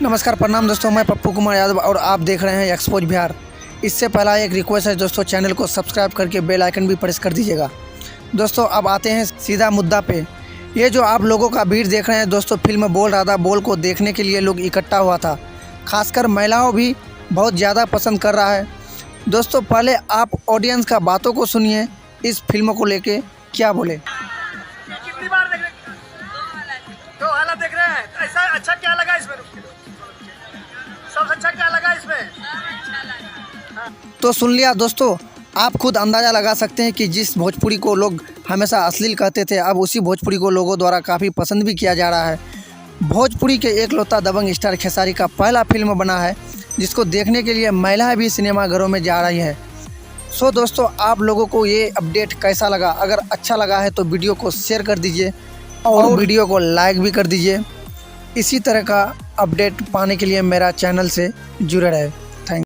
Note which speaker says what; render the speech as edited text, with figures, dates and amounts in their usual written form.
Speaker 1: नमस्कार प्रणाम दोस्तों, मैं पप्पू कुमार यादव और आप देख रहे हैं एक्सपोज बिहार। इससे पहला एक रिक्वेस्ट है दोस्तों, चैनल को सब्सक्राइब करके बेल आइकन भी प्रेस कर दीजिएगा। दोस्तों अब आते हैं सीधा मुद्दा पे। ये जो आप लोगों का भीड़ देख रहे हैं दोस्तों, फिल्म बोल राधा बोल को देखने के लिए लोग इकट्ठा हुआ था। खासकर महिलाओं भी बहुत ज़्यादा पसंद कर रहा है। दोस्तों पहले आप ऑडियंस का बातों को सुनिए, इस फिल्म को लेके क्या बोले।
Speaker 2: कितनी बार देख रहे? दो वाला देख रहे हैं। ऐसा अच्छा क्या लगा इसमें? सबसे अच्छा क्या लगा इसमें?
Speaker 1: तो सुन लिया दोस्तों, आप खुद अंदाज़ा लगा सकते हैं कि जिस भोजपुरी को लोग हमेशा अश्लील कहते थे, अब उसी भोजपुरी को लोगों द्वारा काफ़ी पसंद भी किया जा रहा है। भोजपुरी के एकलौता दबंग स्टार खेसारी का पहला फिल्म बना है, जिसको देखने के लिए महिलाएं भी सिनेमाघरों में जा रही है। सो दोस्तों, आप लोगों को ये अपडेट कैसा लगा? अगर अच्छा लगा है तो वीडियो को शेयर कर दीजिए और वीडियो को लाइक भी कर दीजिए। इसी तरह का अपडेट पाने के लिए मेरा चैनल से जुड़े रहे।